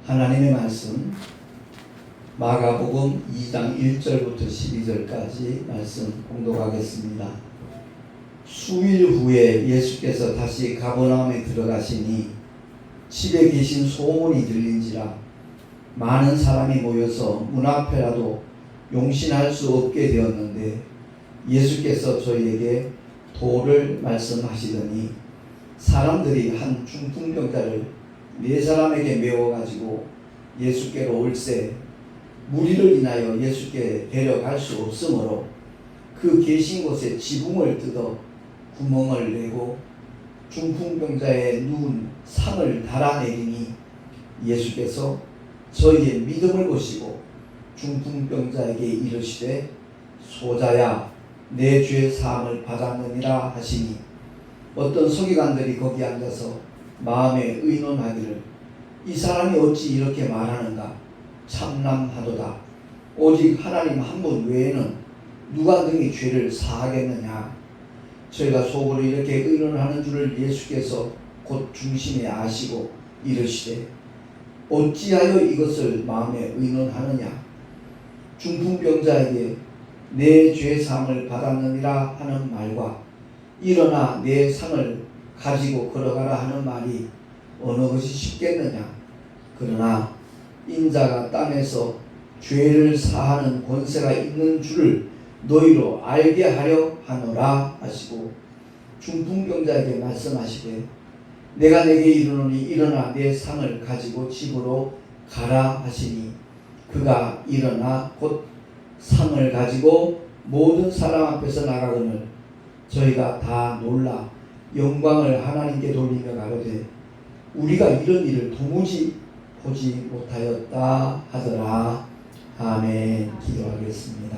하나님의 말씀 마가복음 2장 1절부터 12절까지 말씀 공독하겠습니다. 수일 후에 예수께서 다시 가버나움에 들어가시니 집에 계신 소문이 들린지라 많은 사람이 모여서 문 앞에라도 용신할 수 없게 되었는데 예수께서 저희에게 도를 말씀하시더니 사람들이 한 중풍병자를 4사람에게 메워가지고 예수께로 올세 무리를 인하여 예수께 데려갈 수 없으므로 그 계신 곳에 지붕을 뜯어 구멍을 내고 중풍병자의 누운 상을 달아내리니 예수께서 저희의 믿음을 보시고 중풍병자에게 이르시되 소자야 내 죄 사함을 받았느니라 하시니 어떤 서기관들이 거기 앉아서 마음에 의논하기를 이 사람이 어찌 이렇게 말하는가 참남하도다. 오직 하나님 한 분 외에는 누가 능히 죄를 사하겠느냐. 저희가 속으로 이렇게 의논하는 줄을 예수께서 곧 중심에 아시고 이르시되 어찌하여 이것을 마음에 의논하느냐. 중풍병자에게 내 죄 사함을 받았느니라 하는 말과 일어나 내 상을 가지고 걸어가라 하는 말이 어느 것이 쉽겠느냐. 그러나 인자가 땅에서 죄를 사하는 권세가 있는 줄을 너희로 알게 하려 하노라 하시고 중풍병자에게 말씀하시되 내가 내게 이르노니 일어나 내 상을 가지고 집으로 가라 하시니 그가 일어나 곧 상을 가지고 모든 사람 앞에서 나가거늘 저희가 다 놀라 영광을 하나님께 돌리며 가로되 우리가 이런 일을 도무지 보지 못하였다 하더라. 아멘. 기도하겠습니다.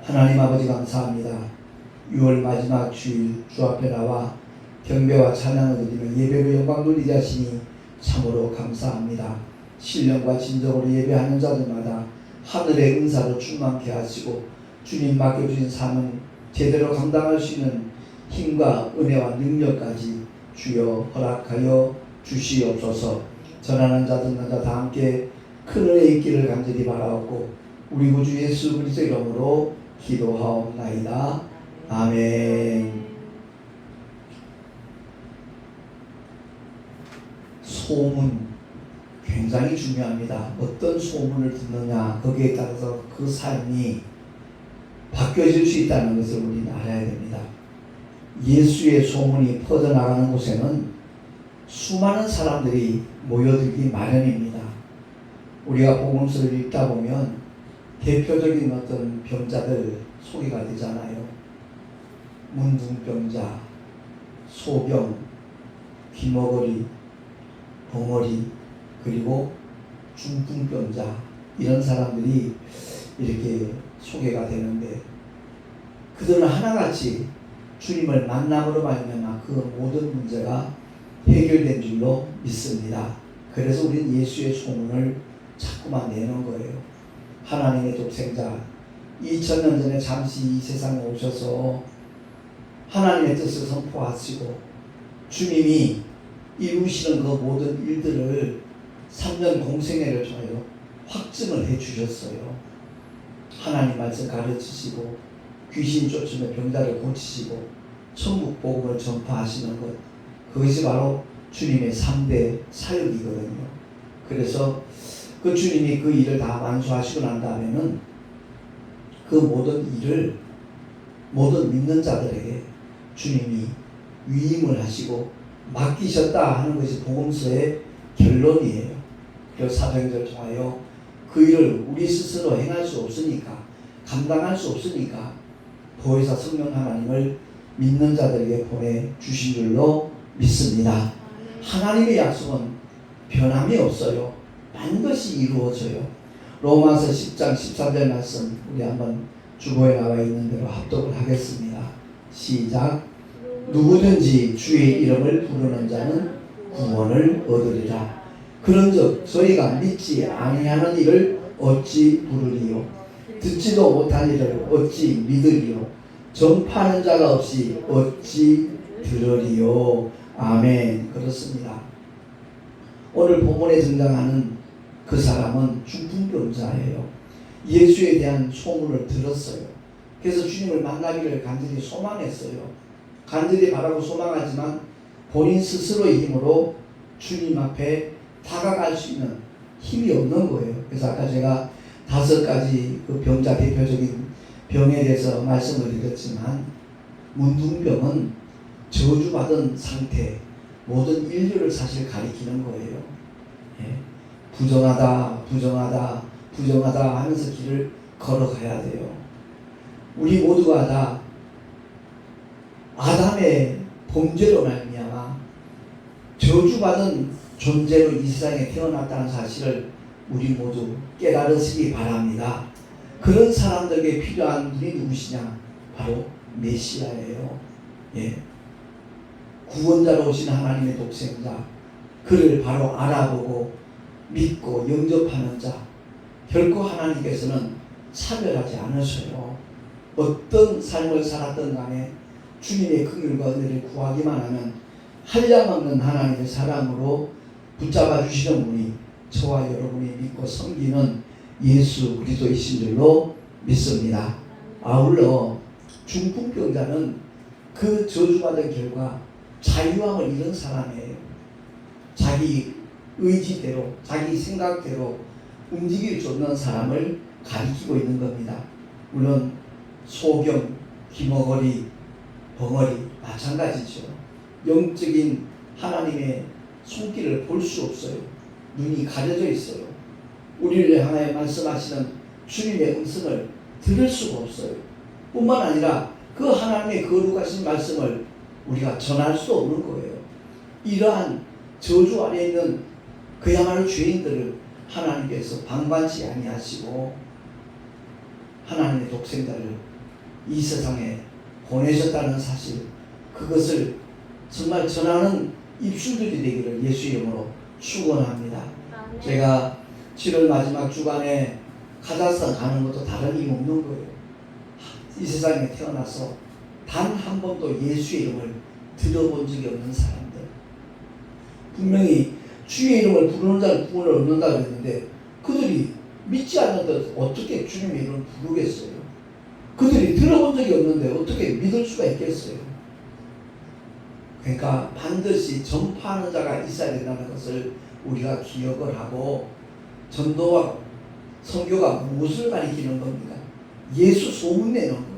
하나님 아버지 감사합니다. 6월 마지막 주일 주 앞에 나와 경배와 찬양을 드리며 예배로 영광 돌리게 하시니 참으로 감사합니다. 신령과 진정으로 예배하는 자들마다 하늘의 은사로 충만케 하시고 주님 맡겨주신 삶은 제대로 감당할 수 있는 힘과 은혜와 능력까지 주여 허락하여 주시옵소서. 전하는 자 듣는 자 다 함께 큰 은혜 있기를 간절히 바라옵고 우리 구주 예수 그리스도의 이름으로 기도하옵나이다. 아멘. 소문 굉장히 중요합니다. 어떤 소문을 듣느냐 거기에 따라서 그 삶이 바뀌어질 수 있다는 것을 우리는 알아야 됩니다. 예수의 소문이 퍼져나가는 곳에는 수많은 사람들이 모여들기 마련입니다. 우리가 복음서를 읽다 보면 대표적인 어떤 병자들 소개가 되잖아요. 문둥병자, 소병, 귀머거리, 벙어리, 그리고 중풍병자 이런 사람들이 이렇게 소개가 되는데 그들은 하나같이 주님을 만남으로 말미암아 그 모든 문제가 해결된 줄로 믿습니다. 그래서 우리는 예수의 소문을 자꾸만 내는 거예요. 하나님의 독생자 2000년 전에 잠시 이 세상에 오셔서 하나님의 뜻을 선포하시고 주님이 이루시는 그 모든 일들을 3년 공생애를 통하여 확증을 해 주셨어요. 하나님 말씀 가르치시고 귀신 쫓으며 병자를 고치시고 천국 복음을 전파하시는 것 그것이 바로 주님의 3대 사역이거든요. 그래서 그 주님이 그 일을 다 완수하시고 난 다음에는 그 모든 일을 모든 믿는 자들에게 주님이 위임을 하시고 맡기셨다 하는 것이 복음서의 결론이에요. 그래서 사도행전을 통하여 그 일을 우리 스스로 행할 수 없으니까 감당할 수 없으니까 보혜사 성령 하나님을 믿는 자들에게 보내주신 줄로 믿습니다. 하나님의 약속은 변함이 없어요. 반드시 이루어져요. 로마서 10장 13절 말씀 우리 한번 주보에 나와 있는 대로 합독을 하겠습니다. 시작. 누구든지 주의 이름을 부르는 자는 구원을 얻으리라. 그런즉 저희가 믿지 아니하는 이를 어찌 부르리요. 듣지도 못한 이를 어찌 믿으리요. 전파하는 자가 없이 어찌 들으리요. 아멘. 그렇습니다. 오늘 본문에 등장하는 그 사람은 중풍병자예요. 예수에 대한 소문을 들었어요. 그래서 주님을 만나기를 간절히 소망했어요. 간절히 바라고 소망하지만 본인 스스로의 힘으로 주님 앞에 다가갈 수 있는 힘이 없는 거예요. 그래서 아까 제가 5가지 그 병자 대표적인 병에 대해서 말씀을 드렸지만, 문둥병은 저주받은 상태, 모든 인류를 사실 가리키는 거예요. 예. 부정하다, 부정하다, 부정하다 하면서 길을 걸어가야 돼요. 우리 모두가 다 아담의 범죄로 말미암아 저주받은 존재로 이 세상에 태어났다는 사실을 우리 모두 깨달으시기 바랍니다. 그런 사람들에게 필요한 분이 누구시냐? 바로 메시아예요. 예. 구원자로 오신 하나님의 독생자, 그를 바로 알아보고 믿고 영접하는 자, 결코 하나님께서는 차별하지 않으셔요. 어떤 삶을 살았던 간에 주님의 긍휼과 은혜를 구하기만 하면 한량없는 하나님의 사랑으로 붙잡아 주시는 분이 저와 여러분이 믿고 섬기는 예수 그리스도이신 줄로 믿습니다. 아울러 중풍병자는 그 저주받은 결과 자유함을 잃은 사람이에요. 자기 의지대로, 자기 생각대로 움직일 수 없는 사람을 가리키고 있는 겁니다. 물론 소경, 기머거리, 벙어리 마찬가지죠. 영적인 하나님의 손길을 볼 수 없어요. 눈이 가려져 있어요. 우리를 향하여 말씀하시는 주님의 음성을 들을 수가 없어요. 뿐만 아니라 그 하나님의 거룩하신 말씀을 우리가 전할 수 없는 거예요. 이러한 저주 아래 있는 그야말로 죄인들을 하나님께서 방관치 아니하시고 하나님의 독생자를 이 세상에 보내셨다는 사실, 그것을 정말 전하는 입술들이 되기를 예수 이름으로 축원합니다. 제가 7월 마지막 주간에 카자흐스탄 가는 것도 다름이 없는 거예요. 이 세상에 태어나서 단 한 번도 예수의 이름을 들어본 적이 없는 사람들, 분명히 주의 이름을 부르는 자는 구원을 얻는다고 했는데 그들이 믿지 않는데 어떻게 주님의 이름을 부르겠어요? 그들이 들어본 적이 없는데 어떻게 믿을 수가 있겠어요? 그러니까 반드시 전파하는 자가 있어야 된다는 것을 우리가 기억을 하고, 전도와 선교가 무엇을 가리키는 겁니까? 예수 소문내는 거예요.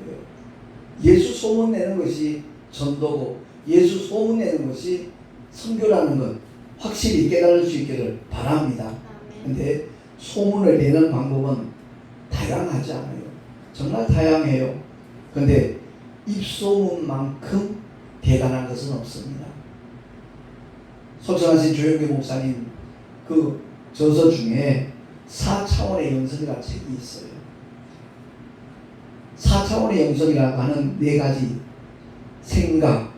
예수 소문내는 것이 전도고 예수 소문내는 것이 선교라는 것 확실히 깨달을 수 있기를 바랍니다. 그런데 소문을 내는 방법은 다양하지 않아요. 정말 다양해요. 그런데 입소문만큼 대단한 것은 없습니다. 소천하신 조영기 목사님 그 저서 중에 4차원의 영성이라는 책이 있어요. 4차원의 영성이라고 하는 4가지: 생각,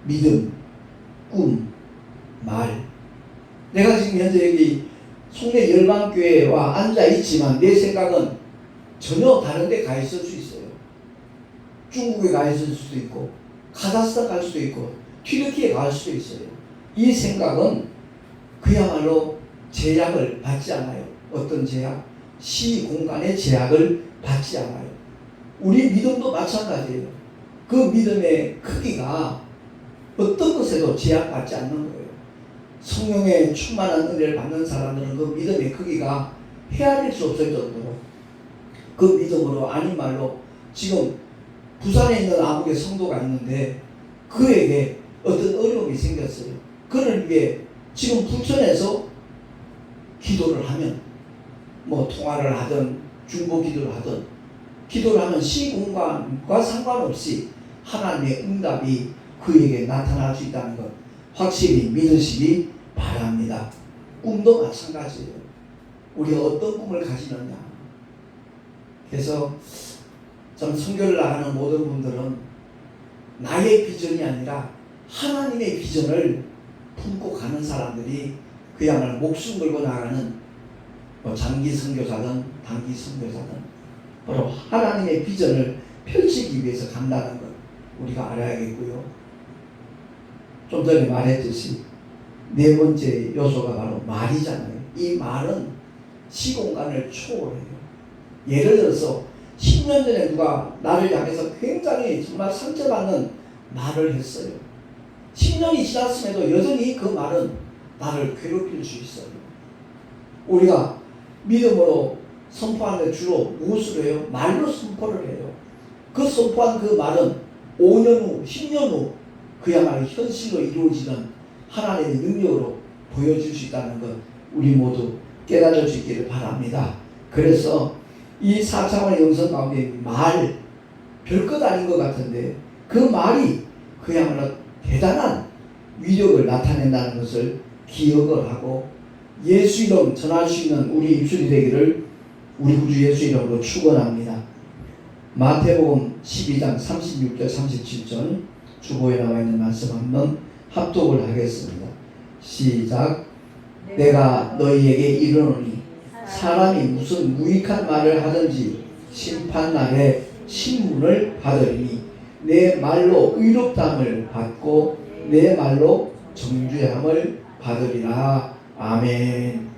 믿음, 꿈, 말. 내가 지금 현재 여기 송내 열방교회와 앉아 있지만 내 생각은 전혀 다른 데 가 있을 수 있어요. 중국에 가 있을 수도 있고 카자흐스탄 갈 수도 있고 튀르키에 갈 수도 있어요. 이 생각은 그야말로 제약을 받지 않아요. 어떤 제약? 시공간의 제약을 받지 않아요. 우리 믿음도 마찬가지예요. 그 믿음의 크기가 어떤 것에도 제약받지 않는 거예요. 성령의 충만한 은혜를 받는 사람들은 그 믿음의 크기가 헤아릴 수 없을 정도로 그 믿음으로, 아닌 말로 지금 부산에 있는 아무개 성도가 있는데 그에게 어떤 어려움이 생겼어요. 그를 위해 지금 부천에서 기도를 하면, 뭐 통화를 하든 중보 기도를 하든 기도를 하면 시공간과 상관없이 하나님의 응답이 그에게 나타날 수 있다는 것 확실히 믿으시기 바랍니다. 꿈도 마찬가지예요. 우리가 어떤 꿈을 가지느냐. 그래서 좀 선교를 나가는 모든 분들은 나의 비전이 아니라 하나님의 비전을 품고 가는 사람들이 그야말로 목숨 걸고 나가는 장기 선교사든 단기 선교사든 바로 하나님의 비전을 펼치기 위해서 간다는 것 우리가 알아야겠고요. 좀 전에 말했듯이 네 번째 요소가 바로 말이잖아요. 이 말은 시공간을 초월해요. 예를 들어서 10년 전에 누가 나를 향해서 굉장히 정말 상처받는 말을 했어요. 10년이 지났음에도 여전히 그 말은 나를 괴롭힐 수 있어요. 우리가 믿음으로 선포하는데 주로 무엇으로 해요? 말로 선포를 해요. 그 선포한 그 말은 5년 후, 10년 후 그야말로 현실로 이루어지는 하나님의 능력으로 보여줄 수 있다는 것 우리 모두 깨달을 수 있기를 바랍니다. 그래서 이 4차원의 영성 가운데 말 별것 아닌 것 같은데 그 말이 그야말로 대단한 위력을 나타낸다는 것을 기억을 하고 예수 이름 전할 수 있는 우리 입술이 되기를 우리 구주 예수 이름으로 축원합니다. 마태복음 12장 36절 37절 주보에 나와 있는 말씀 한번 합독을 하겠습니다. 시작. 내가 너희에게 이르노니 사람이 무슨 무익한 말을 하든지 심판날에 신문을 받으리니 내 말로 의롭다함을 받고 내 말로 정죄함을 받으리라. 아멘.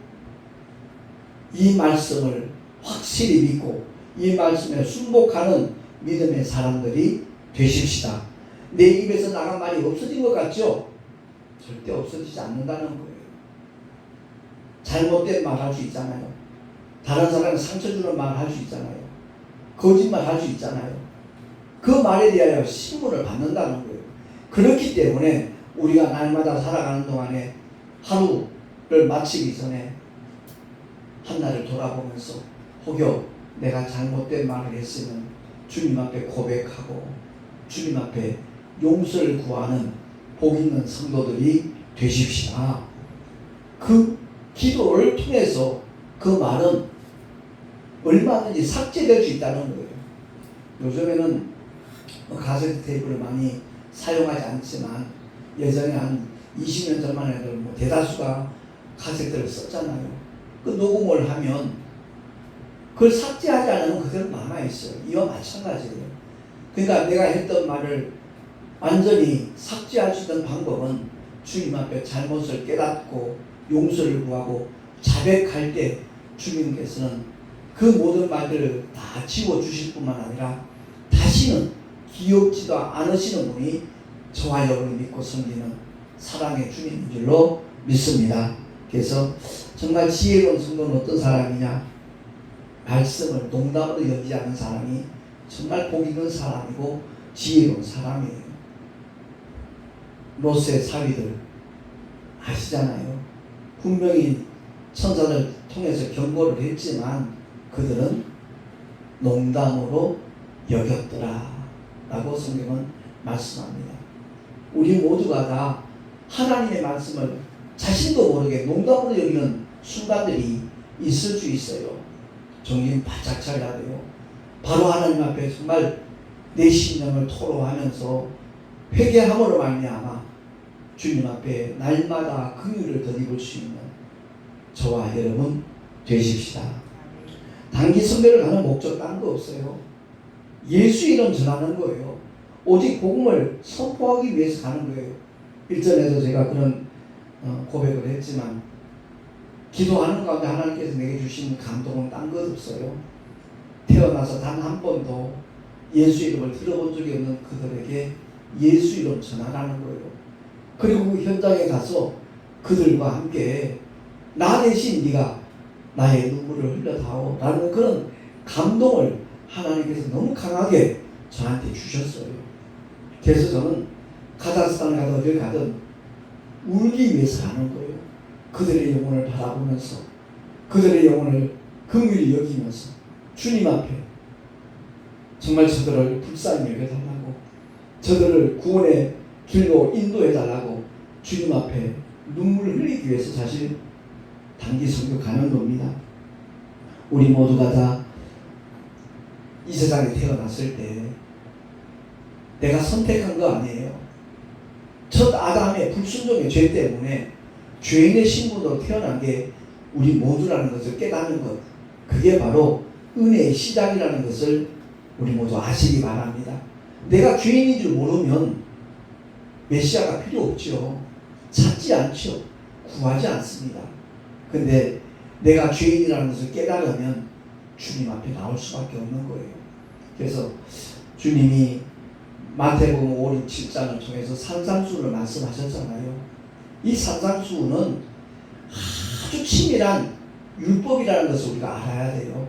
이 말씀을 확실히 믿고 이 말씀에 순복하는 믿음의 사람들이 되십시다. 내 입에서 나간 말이 없어진 것 같죠? 절대 없어지지 않는다는 거예요. 잘못된 말 할 수 있잖아요. 다른 사람에 상처 주는 말 할 수 있잖아요. 거짓말 할 수 있잖아요. 그 말에 대하여 신문을 받는다는 거예요. 그렇기 때문에 우리가 날마다 살아가는 동안에 하루를 마치기 전에 한날을 돌아보면서 혹여 내가 잘못된 말을 했으면 주님 앞에 고백하고 주님 앞에 용서를 구하는 복 있는 성도들이 되십시다. 그 기도를 통해서 그 말은 얼마든지 삭제될 수 있다는 거예요. 요즘에는 카세트 테이프를 많이 사용하지 않지만 예전에 한 20년 전만 해도 대다수가 카세트를 썼잖아요. 그 녹음을 하면 그걸 삭제하지 않으면 그대로 남아있어요. 이와 마찬가지예요. 그러니까 내가 했던 말을 완전히 삭제할 수 있는 방법은 주님 앞에 잘못을 깨닫고 용서를 구하고 자백할 때 주님께서는 그 모든 말들을 다 지워주실 뿐만 아니라 다시는 기억지도 않으시는 분이 저와 여러분이 믿고 섬기는 사랑의 주님인 줄로 믿습니다. 그래서 정말 지혜로운 성도는 어떤 사람이냐? 말씀을 농담으로 여기지 않는 사람이 정말 복 있는 사람이고 지혜로운 사람이에요. 롯의 사위들 아시잖아요. 분명히 천사를 통해서 경고를 했지만 그들은 농담으로 여겼더라 라고 성경은 말씀합니다. 우리 모두가 다 하나님의 말씀을 자신도 모르게 농담으로 여기는 순간들이 있을 수 있어요. 정신 바짝 차려야 돼요. 바로 하나님 앞에 정말 내 심령을 토로하면서 회개함으로 말미암아 주님 앞에 날마다 긍휼을 덧입을 수 있는 저와 여러분 되십시다. 단기 선교를 가는 목적 딴 거 없어요. 예수 이름 전하는 거예요. 오직 복음을 선포하기 위해서 가는 거예요. 일전에도 제가 그런 고백을 했지만 기도하는 가운데 하나님께서 내게 주신 감동은 딴 것 없어요. 태어나서 단 한 번도 예수 이름을 들어본 적이 없는 그들에게 예수 이름 전하라는 거예요. 그리고 그 현장에 가서 그들과 함께 나 대신 네가 나의 눈물을 흘려다오 라는 그런 감동을 하나님께서 너무 강하게 저한테 주셨어요. 그래서 저는 카자흐스탄을 가든 어딜 가든 울기 위해서 가는 거예요. 그들의 영혼을 바라보면서 그들의 영혼을 긍휼히 여기면서 주님 앞에 정말 저들을 불쌍히 여겨달라고 저들을 구원의 길로 인도해달라고 주님 앞에 눈물을 흘리기 위해서 사실 단기 선교 가는 겁니다. 우리 모두가 다 이 세상에 태어났을 때 내가 선택한 거 아니에요. 첫 아담의 불순종의 죄 때문에 죄인의 신분으로 태어난 게 우리 모두라는 것을 깨닫는 것, 그게 바로 은혜의 시작이라는 것을 우리 모두 아시기 바랍니다. 내가 죄인인 줄 모르면 메시아가 필요 없죠. 찾지 않죠. 구하지 않습니다. 근데 내가 죄인이라는 것을 깨달으면 주님 앞에 나올 수밖에 없는 거예요. 그래서 주님이 마태복음 5, 6, 7장을 통해서 산상수훈을 말씀하셨잖아요. 이 산상수훈은 아주 치밀한 율법이라는 것을 우리가 알아야 돼요.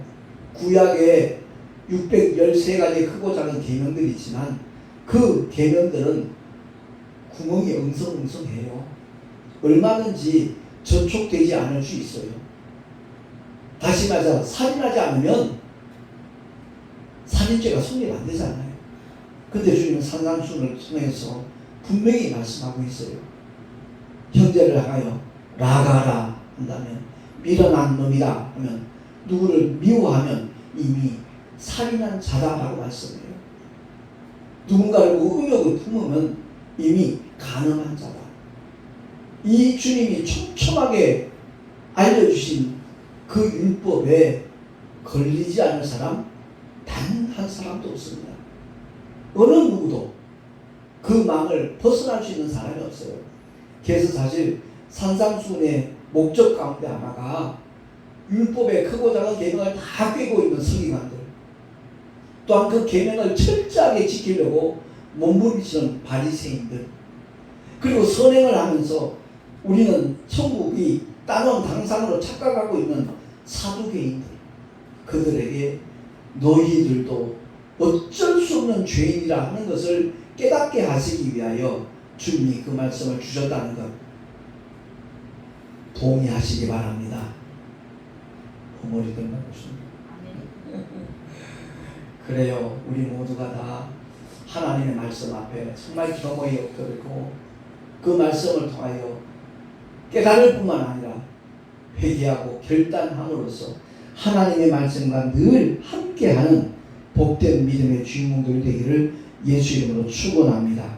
구약에 613가지 크고 작은 계명들이 있지만 그 계명들은 구멍이 엉성엉성해요. 얼마든지 저촉되지 않을 수 있어요. 다시 말해서 살인하지 않으면 살인죄가 성립 안 되잖아요. 근데 주님은 산상수훈을 통해서 분명히 말씀하고 있어요. 형제를 향하여 라가라 한다면, 미련한 놈이라 하면, 누구를 미워하면 이미 살인한 자다라고 말씀해요. 누군가를 의욕을 품으면 이미 간음한 자다. 이 주님이 촘촘하게 알려주신 그 율법에 걸리지 않을 사람 단 한 사람도 없습니다. 어느 누구도 그 망을 벗어날 수 있는 사람이 없어요. 그래서 사실 산상수훈의 목적 가운데 하나가 율법의 크고 작은 계명을 다 꿰고 있는 서기관들, 또한 그 계명을 철저하게 지키려고 몸부림치는 바리새인들, 그리고 선행을 하면서 우리는 천국이 따놓은 당상으로 착각하고 있는 사두개인들, 그들에게 너희들도 어쩔 수 없는 죄인이라 하는 것을 깨닫게 하시기 위하여 주님이 그 말씀을 주셨다는 것 동의하시기 바랍니다. 머리들만 없습니다. 그래요. 우리 모두가 다 하나님의 말씀 앞에 정말 겸허히 엎드리고 그 말씀을 통하여 깨달을 뿐만 아니라 회개하고 결단함으로써 하나님의 말씀과 늘 함께하는 복된 믿음의 주인공들 되기를 예수 이름으로 축원합니다.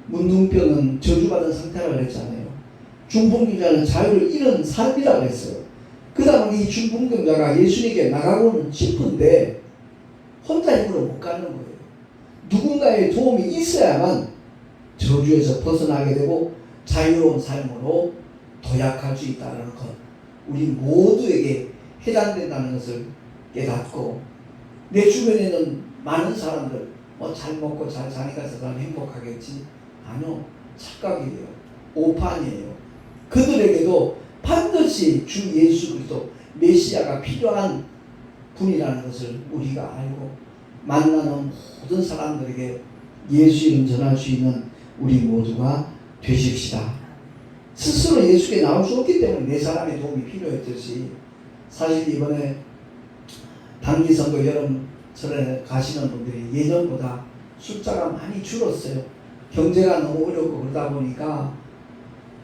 문둥병은 저주받은 상태라고 했잖아요. 중풍병자는 자유를 잃은 삶이라고 했어요. 그 다음에 이 중풍병자가 예수님께 나가고는 싶은데 혼자 힘으로 못 가는 거예요. 누군가의 도움이 있어야만 저주에서 벗어나게 되고 자유로운 삶으로 도약할 수 있다는 것, 우리 모두에게 해당된다는 것을 깨닫고, 내 주변에는 많은 사람들 잘 먹고 잘 사니까 저 사람 행복하겠지. 아니요, 착각이에요. 오판이에요. 그들에게도 반드시 주 예수 그리스도 메시아가 필요한 분이라는 것을 우리가 알고 만나는 모든 사람들에게 예수 이름 전할 수 있는 우리 모두가 되십시다. 스스로 예수께 나올 수 없기 때문에 네 사람의 도움이 필요했듯이, 사실 이번에 단기선거 여름철에 가시는 분들이 예전보다 숫자가 많이 줄었어요. 경제가 너무 어렵고 그러다 보니까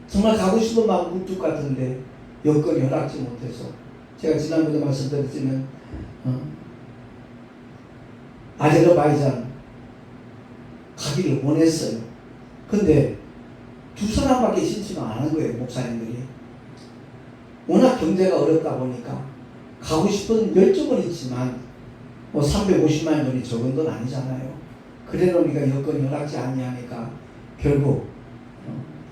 정말 가고 싶은 마음 굴뚝 같은데 여건이 허락지 못해서, 제가 지난번에 말씀드렸지만 아제르바이잔 가기를 원했어요. 근데 두 사람밖에 신청을 안 한 거예요. 목사님들이 워낙 경제가 어렵다 보니까 가고 싶은 열정은 있지만 350만 원이 적은 돈 아니잖아요. 그래 놓으니까 여건이 허락지 아니하니까 결국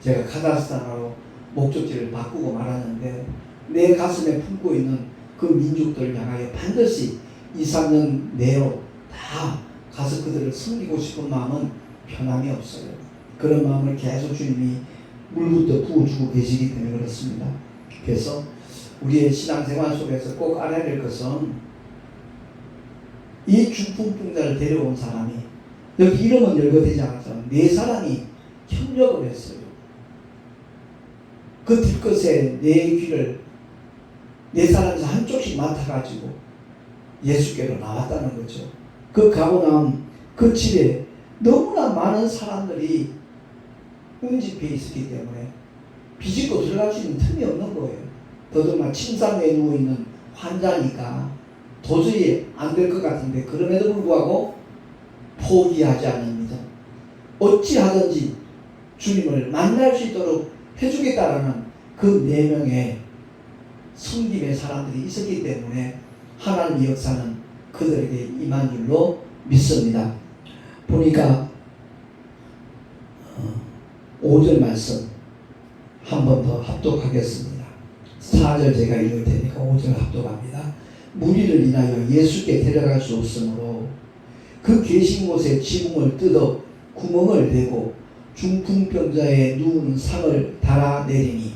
제가 카자흐스탄으로 목적지를 바꾸고 말았는데, 내 가슴에 품고 있는 그 민족들을 향하여 반드시 2, 3년 내로 다 가서 그들을 섬기고 싶은 마음은 변함이 없어요. 그런 마음을 계속 주님이 물부터 부어주고 계시기 때문에 그렇습니다. 그래서 우리의 신앙생활 속에서 꼭 알아야 될 것은, 이 중풍병자를 데려온 사람이, 여기 이름은 열거되지 않았지만 네 사람이 협력을 했어요. 그 뒷것에 네 귀를 네 사람에서 한쪽씩 맡아가지고 예수께로 나왔다는 거죠. 그 가고 나온 그 집에 너무나 많은 사람들이 응집해 있었기 때문에 비집고 들어갈 수 있는 틈이 없는 거예요. 더더구나 침상에 누워있는 환자니까 도저히 안 될 것 같은데, 그럼에도 불구하고 포기하지 않는 믿음, 어찌하든지 주님을 만날 수 있도록 해주겠다라는 그 4명의 섬김의 사람들이 있었기 때문에 하나님의 역사는 그들에게 임한 줄로 믿습니다. 보니까 5절 말씀, 한 번 더 합독하겠습니다. 4절 제가 읽을 테니까 5절 합독합니다. 무리를 인하여 예수께 데려갈 수 없으므로 그 계신 곳에 지붕을 뜯어 구멍을 내고 중풍병자의 누운 상을 달아내리니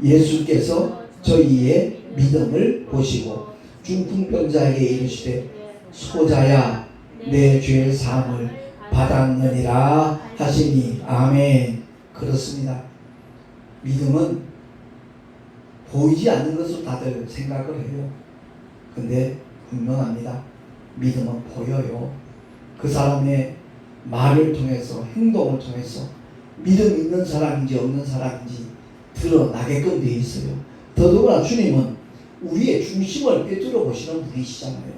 예수께서 저희의 믿음을 보시고 중풍병자에게 이르시되 소자야 내 죄의 사함을 받았느니라 하시니 아멘. 그렇습니다. 믿음은 보이지 않는 것으로 다들 생각을 해요. 근데 분명합니다. 믿음은 보여요. 그 사람의 말을 통해서 행동을 통해서 믿음 있는 사람인지 없는 사람인지 드러나게끔 되어 있어요. 더더구나 주님은 우리의 중심을 꿰뚫어 보시는 분이시잖아요.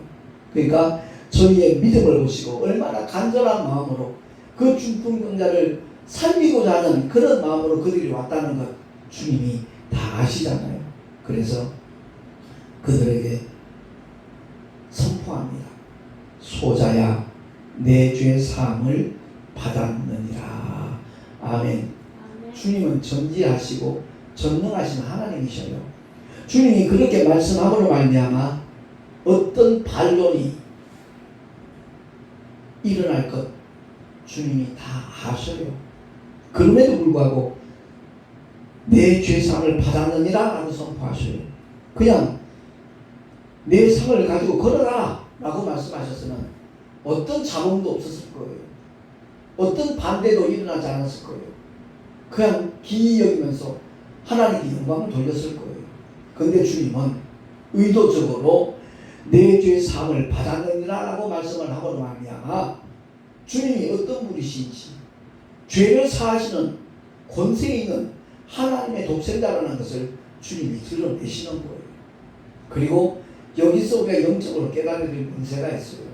그러니까 저희의 믿음을 보시고 얼마나 간절한 마음으로 그 중풍병자를 살리고자 하는 그런 마음으로 그들이 왔다는 것 주님이 다 아시잖아요. 그래서 그들에게 선포합니다. 소자야 내 죄 사함을 받았느니라. 아멘. 주님은 전지하시고 전능하신 하나님이셔요. 주님이 그렇게 말씀함으로 말미암아 어떤 반론이 일어날 것 주님이 다 아셔요. 그럼에도 불구하고 내 죄상을 받았느니라 라고 선포하셔요. 그냥 내 상을 가지고 걸어라 라고 말씀하셨으면 어떤 자몽도 없었을 거예요. 어떤 반대도 일어나지 않았을 거예요. 그냥 기이 여기면서 하나님께 영광을 돌렸을 거예요. 그런데 주님은 의도적으로 내 죄 사함을 받았느니라 라고 말씀을 하고 말미암아 주님이 어떤 분이신지 죄를 사하시는 권세 있는 하나님의 독생자라는 것을 주님이 드러내시는 거예요. 그리고 여기서 우리가 영적으로 깨달아야 될 문제가 있어요.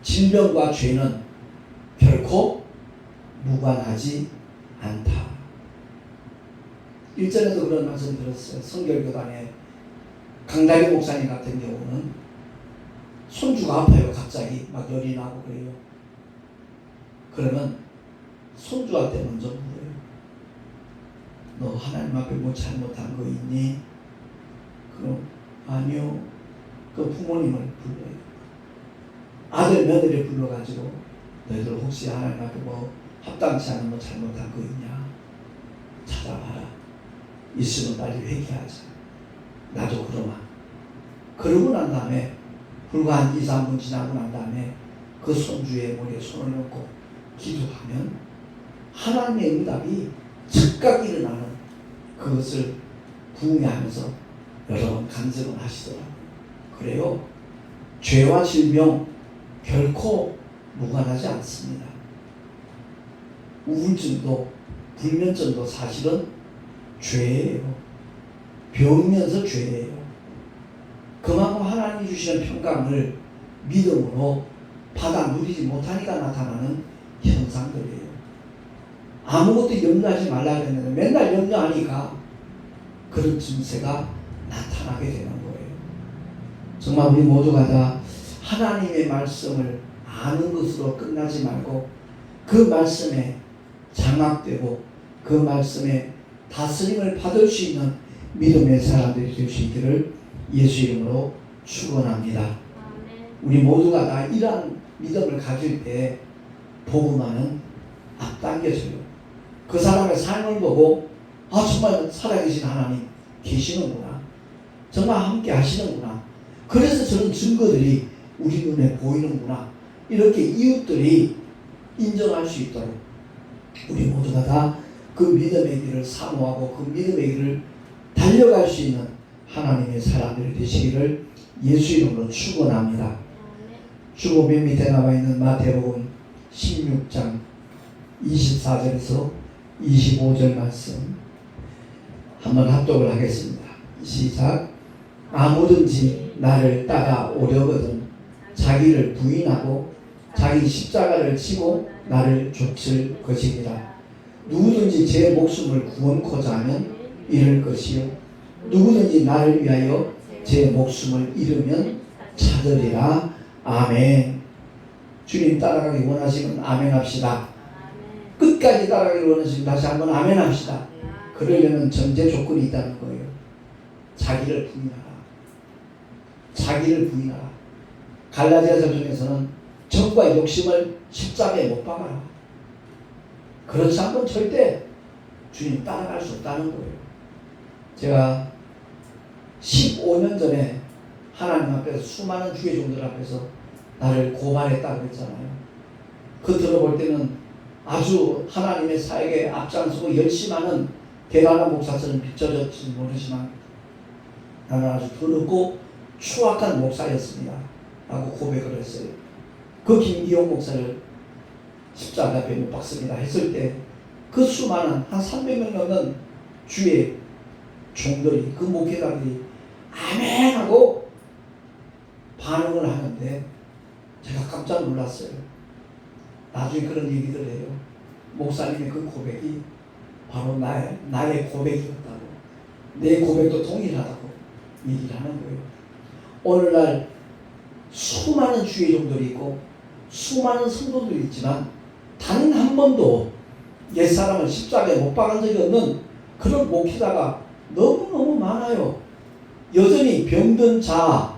질병과 죄는 결코 무관하지 않다. 일전에도 그런 말씀 들었어요. 성결교단에 강다리 목사님 같은 경우는 손주가 아파요. 갑자기 막 열이 나고 그래요. 그러면 손주한테 먼저 물어요. 너 하나님 앞에 뭐 잘못한 거 있니? 그럼 아니요. 그 부모님을 불러요. 아들 며느리 불러가지고 너희들 혹시 하나님 앞에 뭐 합당치 않은 뭐 잘못한 거 있냐? 찾아봐라. 있으면 빨리 회개하자. 나도 그러마. 그러고 난 다음에 불과 한 2, 3분 지나고 난 다음에 그 손주의 머리에 손을 얹고 기도하면 하나님의 응답이 즉각 일어나는 그것을 부응하면서 여러 번 간증을 하시더라고요. 그래요. 죄와 질병 결코 무관하지 않습니다. 우울증도 불면증도 사실은 죄예요. 병이면서 죄예요. 그만큼 하나님이 주시는 평강을 믿음으로 받아 누리지 못하니까 나타나는 현상들이에요. 아무것도 염려하지 말라 그랬는데 맨날 염려하니까 그런 증세가 나타나게 되는 거예요. 정말 우리 모두가 다 하나님의 말씀을 아는 것으로 끝나지 말고 그 말씀에 장악되고 그 말씀에 다스림을 받을 수 있는 믿음의 사람들이 될 수 있기를 예수 이름으로 축원합니다. 우리 모두가 다 이러한 믿음을 가질 때 복음화는 앞당겨져요. 그 사람의 삶을 보고 아 정말 살아계신 하나님 계시는구나. 정말 함께 하시는구나. 그래서 저런 증거들이 우리 눈에 보이는구나. 이렇게 이웃들이 인정할 수 있도록 우리 모두가 다 그 믿음의 길을 사모하고 그 믿음의 길을 달려갈 수 있는 하나님의 사람들이 되시기를 예수 이름으로 축원합니다. 주보 맨 밑에 나와 있는 마태복음 16장 24절에서 25절 말씀 한번 합독을 하겠습니다. 시작. 아무든지 나를 따라오려거든 자기를 부인하고 자기 십자가를 지고 나를 좇을 것이니라. 누구든지 제 목숨을 구원코자 하면 잃을 것이요 누구든지 나를 위하여 제 목숨을 잃으면 찾으리라. 아멘. 주님 따라가기 원하시면 아멘 합시다. 끝까지 따라가기 원하시면 다시 한번 아멘 합시다. 그러려면 전제 조건이 있다는 거예요. 자기를 부인하라. 자기를 부인하라. 갈라디아서 중에서는 정과 욕심을 십자가에 못 박아라. 그렇지 않으면 절대 주님 따라갈 수 없다는 거예요. 제가 15년 전에 하나님 앞에서 수많은 주의 종들 앞에서 나를 고발했다고 그랬잖아요. 그 들어볼 때는 아주 하나님의 사역에 앞장서고 열심히 하는 대단한 목사처럼 비춰졌지 모르지만 나는 아주 더럽고 추악한 목사였습니다 라고 고백을 했어요. 그 김기용 목사를 십자가 앞에 못 박습니다 했을 때 그 수많은 한 300명 넘는 주의 종들이, 그 목회자들이 아멘 하고 반응을 하는데 제가 깜짝 놀랐어요. 나중에 그런 얘기들 해요. 목사님의 그 고백이 바로 나의 고백이었다고, 내 고백도 동일하다고 얘기를 하는 거예요. 오늘날 수많은 주의 종들이 있고 수많은 성도들이 있지만 단 한 번도 옛사람을 십자가에 못 박은 적이 없는 그런 목회자가 너무너무 많아요. 여전히 병든 자,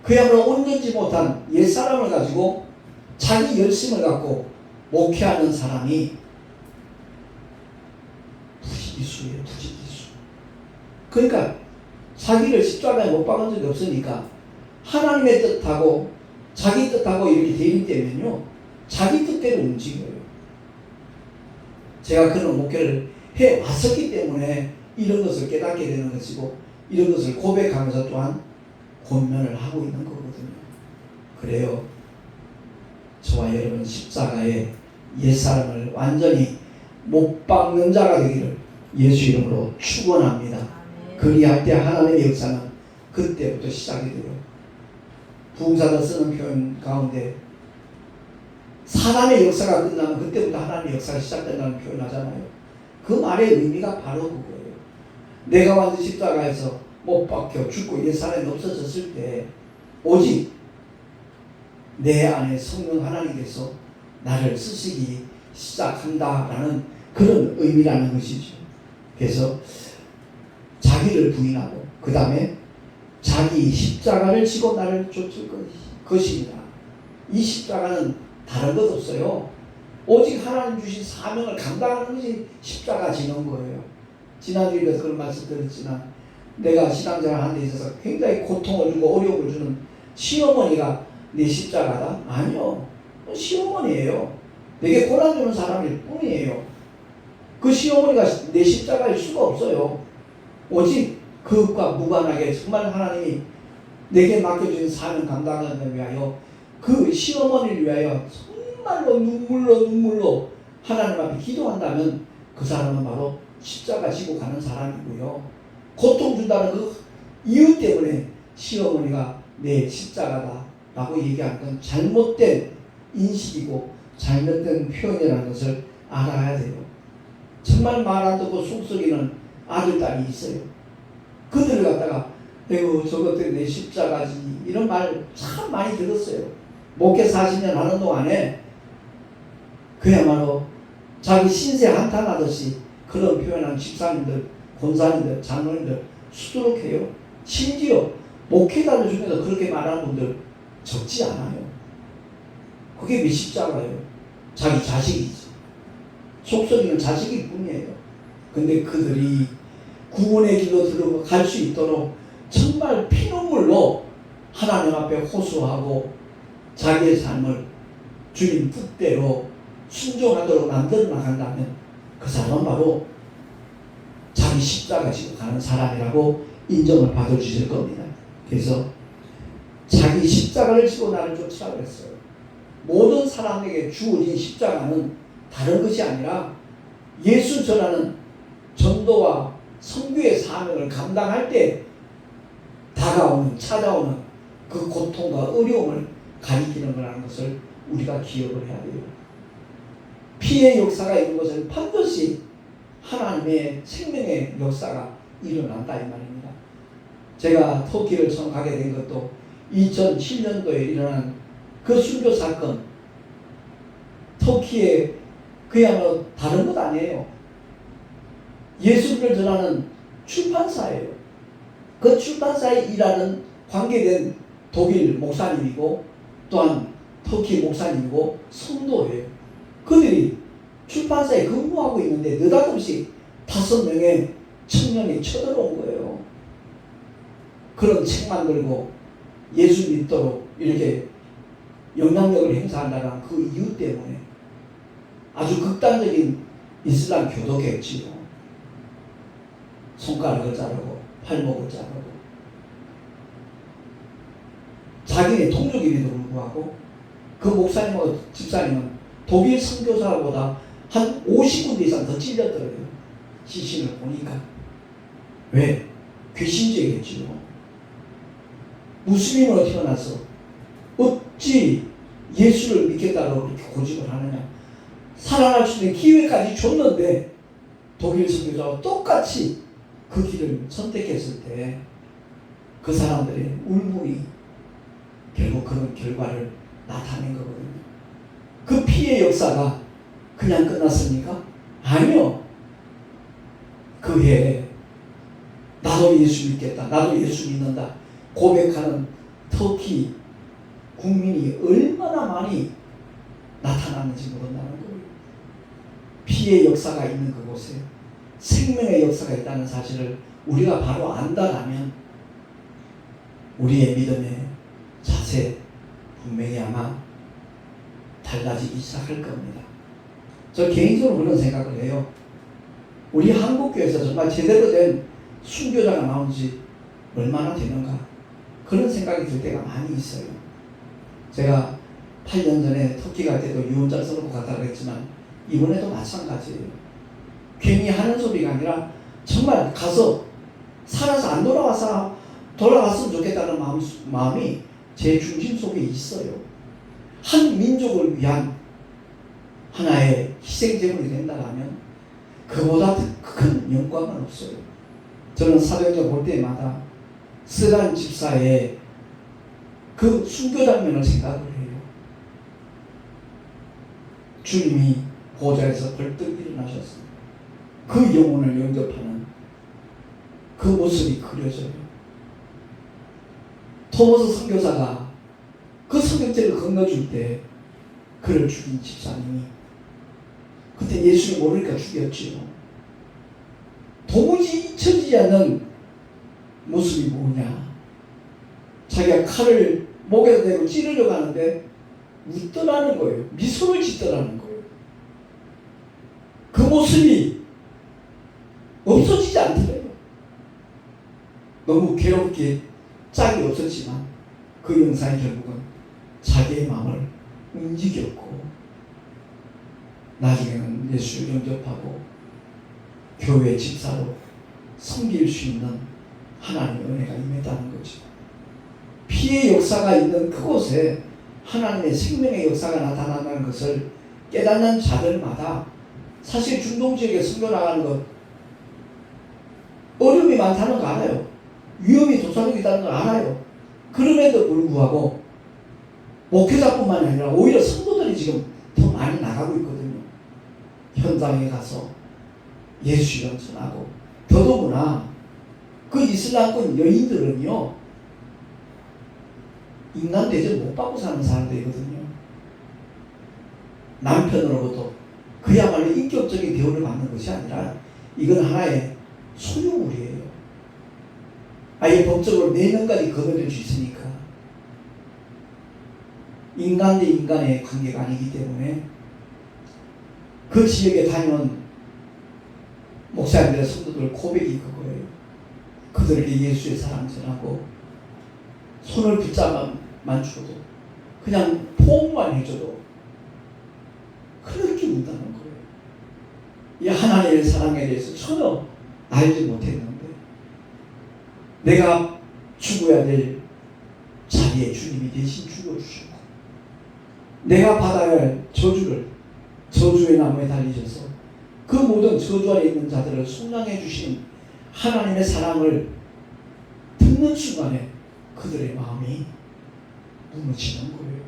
그야말로 온전지 못한 옛사람을 가지고 자기 열심을 갖고 목회하는 사람이 부지기수예요. 부지기수. 그러니까 자기를 십자가에 못 박은 적이 없으니까 하나님의 뜻하고 자기 뜻하고 이렇게 대립되면요, 자기 뜻대로 움직여요. 제가 그런 목회를 해왔었기 때문에 이런 것을 깨닫게 되는 것이고 이런 것을 고백하면서 또한 권면을 하고 있는 거거든요. 그래요. 저와 여러분 십자가에 옛사람을 완전히 못 박는 자가 되기를 예수 이름으로 축원합니다. 그리할 때 하나님의 역사는 그때부터 시작이 돼요. 부흥사가 쓰는 표현 가운데 사람의 역사가 끝나면 그때부터 하나님의 역사가 시작된다는 표현을 하잖아요. 그 말의 의미가 바로 그거예요. 내가 완전 십자가에서 못 박혀 죽고 옛사람이 없어졌을 때 오직 내 안에 성령 하나님께서 나를 쓰시기 시작한다라는 그런 의미라는 것이죠. 그래서 자기를 부인하고 그 다음에 자기 십자가를 지고 나를 쫓을 것입니다. 이 십자가는 다른 것 없어요. 오직 하나님 주신 사명을 감당하는 것이 십자가 지는 거예요. 지난주에 그런 말씀 드렸지만 내가 신앙생활 하는 데 있어서 굉장히 고통을 주고 어려움을 주는 시어머니가 내 십자가다? 아니요. 시어머니예요. 내게 고난 주는 사람일 뿐이에요. 그 시어머니가 내 십자가일 수가 없어요. 오직 그것과 무관하게 정말 하나님이 내게 맡겨주신 사명 감당하기 위하여 그 시어머니를 위하여 정말로 눈물로 하나님 앞에 기도한다면 그 사람은 바로 십자가 지고 가는 사람이고요. 고통 준다는 그 이유 때문에 시어머니가 내 십자가다 라고 얘기하는 건 잘못된 인식이고 잘못된 표현이라는 것을 알아야 돼요. 정말 말 안 듣고 속 썩이는 아들, 딸이 있어요. 그들을 갖다가 에휴 저것들이 내 십자가지 이런 말 참 많이 들었어요. 목회 40년 하는 동안에 그야말로 자기 신세 한탄하듯이 그런 표현하는 집사님들, 권사님들, 장로님들 수두룩해요. 심지어 목회자들 중에서 그렇게 말하는 분들 적지 않아요. 그게 왜 십자가예요? 자기 자식이지. 속썩이는 자식일 뿐이에요. 근데 그들이 구원의 길로 들어갈 수 있도록 정말 피눈물로 하나님 앞에 호소하고 자기의 삶을 주님 뜻대로 순종하도록 만들어 나간다면 그 사람은 바로 자기 십자가 지고 가는 사람이라고 인정을 받아주실 겁니다. 그래서 자기 십자가를 지고 나를 쫓으라고 했어요. 모든 사람에게 주어진 십자가는 다른 것이 아니라 예수 전하는 전도와 선교의 사명을 감당할 때 찾아오는 그 고통과 어려움을 가리키는 거라는 것을 우리가 기억을 해야 돼요. 피의 역사가 있는 것은 반드시 하나님의 생명의 역사가 일어난다 이 말입니다. 제가 터키를 처음 가게 된 것도 2007년도에 일어난 그 순교 사건, 터키에 그야말로 다른 것 아니에요. 예수를 전하는 출판사예요. 그 출판사에 일하는 관계된 독일 목사님이고 또한 터키 목사님이고 성도예요. 그들이 출판사에 근무하고 있는데 느닷없이 5명의 청년이 쳐들어온 거예요. 그런 책만 들고 예수 믿도록 이렇게 영향력을 행사한다는 그 이유 때문에 아주 극단적인 이슬람 교도겠지요. 손가락을 자르고 팔목을 자르고 자기네 통역임에도 불구하고 그 목사님하고 집사님은 독일 선교사보다 한 50군데 이상 더 찔렸더래요. 시신을 보니까. 왜? 귀신죄겠지요. 무슬림으로 태어나서 어찌 예수를 믿겠다고 그렇게 고집을 하느냐. 살아날 수 있는 기회까지 줬는데 독일 선교사와 똑같이 그 길을 선택했을 때 그 사람들의 울분이 결국 그런 결과를 나타낸 거거든요. 그 피해 역사가 그냥 끝났습니까? 아니요. 그 해에 나도 예수 믿겠다, 나도 예수 믿는다 고백하는 터키 국민이 얼마나 많이 나타나는지 모른다는 거예요. 피해 역사가 있는 그곳에 생명의 역사가 있다는 사실을 우리가 바로 안다라면 우리의 믿음의 자세 분명히 아마 달라지기 시작할 겁니다. 저 개인적으로 그런 생각을 해요. 우리 한국교회에서 정말 제대로 된 순교자가 나온 지 얼마나 되는가 그런 생각이 들 때가 많이 있어요. 제가 8년 전에 터키 갈 때도 유언장 써놓고 갔다고 했지만 이번에도 마찬가지예요. 괜히 하는 소리가 아니라 정말 가서 살아서 안 돌아왔으면 좋겠다는 마음이 제 중심 속에 있어요. 한 민족을 위한 하나의 희생제물이 된다면 그보다 큰 영광은 없어요. 저는 사도행전 볼 때마다 스간 집사의 그 순교 장면을 생각을 해요. 주님이 보좌에서 벌떡 일어나셨어요. 그 영혼을 영접하는 그 모습이 그려져요. 토마스 선교사가 그 성경책을 건너줄 때 그를 죽인 집사님이 그때 예수를 모르니까 죽였지요. 도무지 잊혀지지 않는 모습이 뭐냐. 자기가 칼을 목에 대고 찌르려고 하는데 웃더라는 거예요. 미소를 짓더라는 거예요. 그 모습이 없어지지 않더래요. 너무 괴롭게 짝이 없었지만 그 영상이 결국은 자기의 마음을 움직였고 나중에는 예수를 영접하고 교회 집사로 섬길 수 있는 하나님의 은혜가 임했다는 거죠. 피해 역사가 있는 그곳에 하나님의 생명의 역사가 나타난다는 것을 깨닫는 자들마다 사실 중동 지역에 선교 나가는 것 어려움이 많다는 거 알아요. 위험이 도사리고 있다는 걸 알아요. 그럼에도 불구하고 목회자뿐만 아니라 오히려 성도들이 지금 더 많이 나가고 있거든요. 현장에 가서 예수를 전하고 더더구나 그 이슬람권 여인들은요 인간 대접 못 받고 사는 사람들이거든요. 남편으로부터 그야말로 인격적인 대우를 받는 것이 아니라 이건 하나의 소유물이에요. 아예 법적으로 4명까지 거둬들 수 있으니까 인간 대 인간의 관계가 아니기 때문에 그 지역에 다니는 목사님들의 성도들 고백이 그거예요. 그들에게 예수의 사랑 전하고 손을 붙잡아만 줘도 그냥 포옹만 해줘도 그렇게 운다는 거예요. 이 하나님의 사랑에 대해서 전혀 알지 못했는데 내가 죽어야 될 자리에 주님이 대신 죽어주시고 내가 받아야 할 저주의 나무에 달리셔서 그 모든 저주 아래 있는 자들을 속량해 주신 하나님의 사랑을 듣는 순간에 그들의 마음이 무너지는 거예요.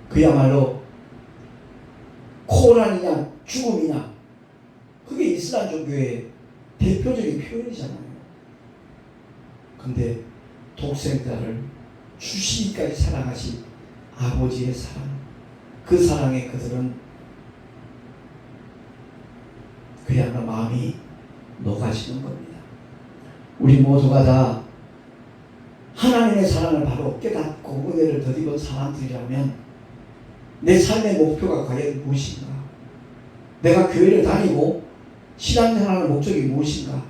그야말로 고난이냐 죽음이냐 그게 이슬람 종교의 대표적인 표현이잖아요. 근데 독생자를 주시기까지 사랑하신 아버지의 사랑, 그 사랑에 그들은 그야말로 마음이 녹아지는 겁니다. 우리 모두가 다 하나님의 사랑을 바로 깨닫고 은혜를 덧입은 사람들이라면 내 삶의 목표가 과연 무엇인가? 내가 교회를 다니고 신앙생활하는 목적이 무엇인가?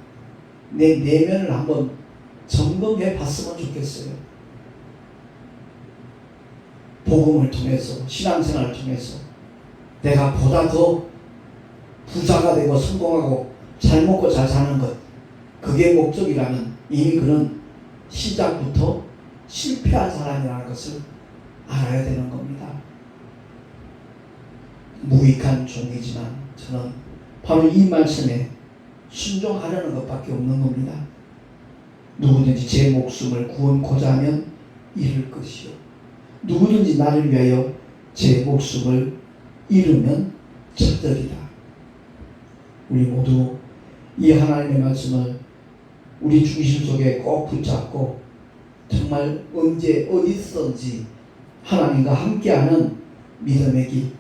내 내면을 한번 점검해 봤으면 좋겠어요. 복음을 통해서, 신앙생활을 통해서 내가 보다 더 부자가 되고 성공하고 잘 먹고 잘 사는 것, 그게 목적이라면 이미 그는 시작부터 실패한 사람이라는 것을 알아야 되는 겁니다. 무익한 종이지만 저는 바로 이 말씀에 순종하려는 것밖에 없는 겁니다. 누구든지 제 목숨을 구원코자 하면 잃을 것이요, 누구든지 나를 위하여 제 목숨을 잃으면 찾으리라. 우리 모두 이 하나님의 말씀을 우리 중심 속에 꼭 붙잡고 정말 언제 어디서든지 하나님과 함께하는 믿음의 길,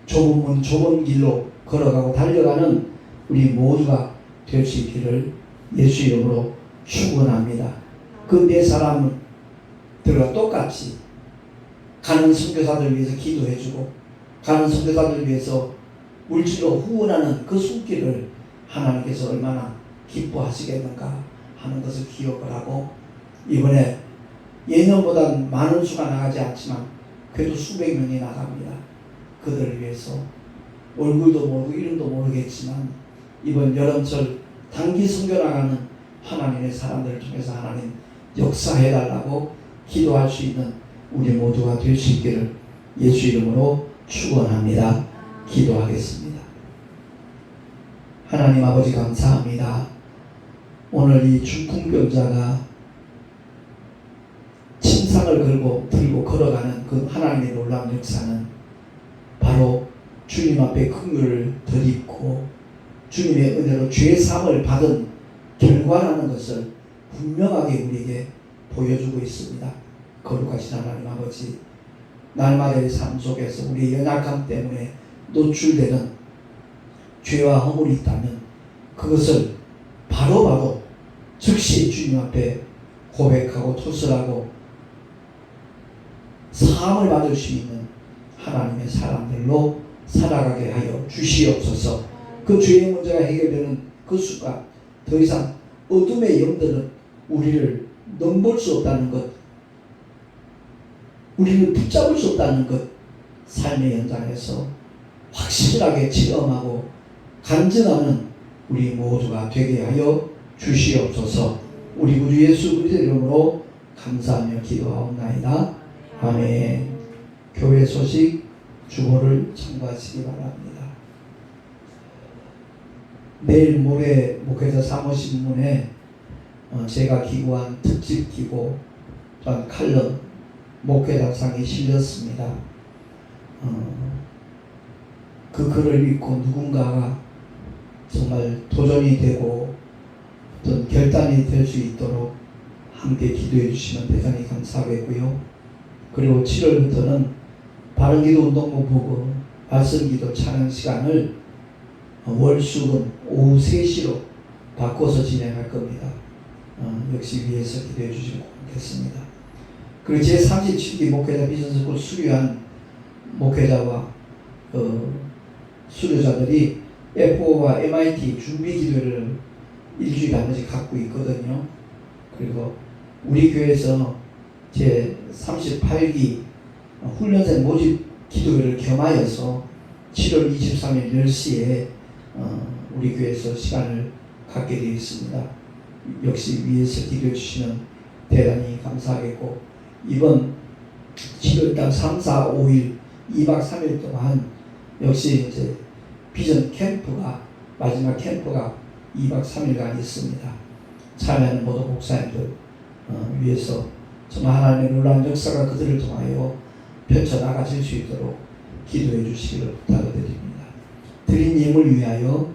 좁은 문 좁은 길로 걸어가고 달려가는 우리 모두가 될 수 있기를 예수 이름으로 축원합니다. 그 네 사람들과 똑같이 가는 선교사들 위해서 기도해주고 가는 선교사들 위해서 물질로 후원하는 그 손길을 하나님께서 얼마나 기뻐하시겠는가 하는 것을 기억을 하고, 이번에 예년보다 많은 수가 나가지 않지만 그래도 수백 명이 나갑니다. 그들을 위해서 얼굴도 모르고 이름도 모르겠지만 이번 여름철 단기 선교 나가는 하나님의 사람들을 통해서 하나님 역사해달라고 기도할 수 있는 우리 모두가 될 수 있기를 예수 이름으로 축원합니다. 기도하겠습니다. 하나님 아버지 감사합니다. 오늘 이 중풍병자가 침상을 들고 걸어가는 그 하나님의 놀라운 역사는 바로 주님 앞에 긍휼을 덧입고 주님의 은혜로 죄 사함을 받은 결과라는 것을 분명하게 우리에게 보여주고 있습니다. 거룩하신 하나님 아버지, 날마다의 삶 속에서 우리의 연약함 때문에 노출되는 죄와 허물이 있다면 그것을 바로바로 즉시 주님 앞에 고백하고 토설하고 사함을 받을 수 있는 하나님의 사람들로 살아가게 하여 주시옵소서. 그 죄의 문제가 해결되는 그 순간 더 이상 어둠의 영들은 우리를 넘볼 수 없다는 것, 우리를 붙잡을 수 없다는 것, 삶의 현장에서 확실하게 체험하고 간증하는 우리 모두가 되게 하여 주시옵소서. 우리 구주 예수 그리스도의 이름으로 감사하며 기도하옵나이다. 아멘. 교회 소식 주보를 참고하시기 바랍니다. 내일 모레 목회자 사무신문에 제가 기고한 특집 기고 또한 칼럼 목회자상이 실렸습니다. 그 글을 읽고 누군가가 정말 도전이 되고 어떤 결단이 될 수 있도록 함께 기도해 주시면 대단히 감사하겠고요. 그리고 7월부터는 바른기도 운동부 보고 말씀기도 찬양 시간을 월수금 오후 3시로 바꿔서 진행할 겁니다. 역시 위에서 기도해 주시면 고맙겠습니다. 그리고 제37기 목회자 비전스쿨 수료한 목회자와 수료자들이 F5와 MIT 준비 기도를 일주일에 한 번씩 갖고 있거든요. 그리고 우리 교회에서 제38기 훈련생 모집 기도회를 겸하여서 7월 23일 10시에 우리 교회에서 시간을 갖게 되어 있습니다. 역시 위에서 기도해 주시면 대단히 감사하겠고, 이번 7월달 3, 4, 5일 2박 3일 동안 역시 이제 비전 캠프가 마지막 캠프가 2박 3일간 있습니다. 참여하는 모든 목사님들 위해서 정말 하나님의 놀라운 역사가 그들을 통하여 펼쳐나가실 수 있도록 기도해 주시기를 부탁드립니다. 드린 예물 위하여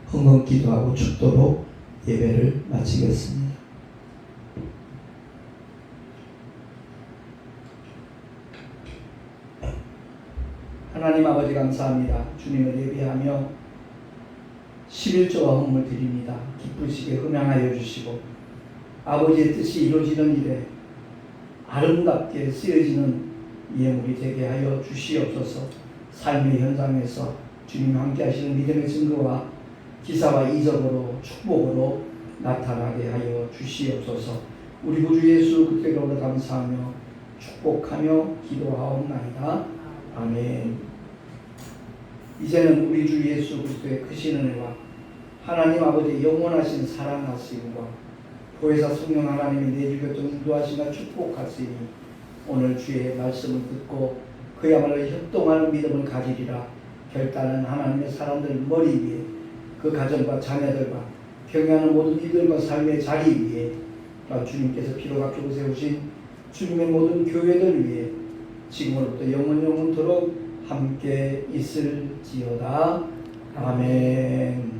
흥흥 기도하고 축도로 예배를 마치겠습니다. 하나님 아버지 감사합니다. 주님을 예배하며 11조와 헌물 드립니다. 기쁘시게 흠양하여 주시고 아버지의 뜻이 이루어지는 일에 아름답게 쓰여지는 예물이 되게 하여 주시옵소서. 삶의 현장에서 주님 함께 하시는 믿음의 증거와 기사와 이적으로 축복으로 나타나게 하여 주시옵소서. 우리 구주 예수 그리스도로 감사하며 축복하며 기도하옵나이다. 아멘. 이제는 우리 주 예수 그리스도의 크신 은혜와 하나님 아버지의 영원하신 사랑하심과 보혜사 성령 하나님의 내주교통 인도하시며 축복하시니 오늘 주의 말씀을 듣고 그야말로 협동하는 믿음을 가지리라 결단은 하나님의 사람들 머리 위에 그 가정과 자녀들과 경외하는 모든 이들과 삶의 자리 위에 주님께서 피로 값주고 세우신 주님의 모든 교회들 위에 지금으로부터 영원토록 함께 있을지어다. 아멘.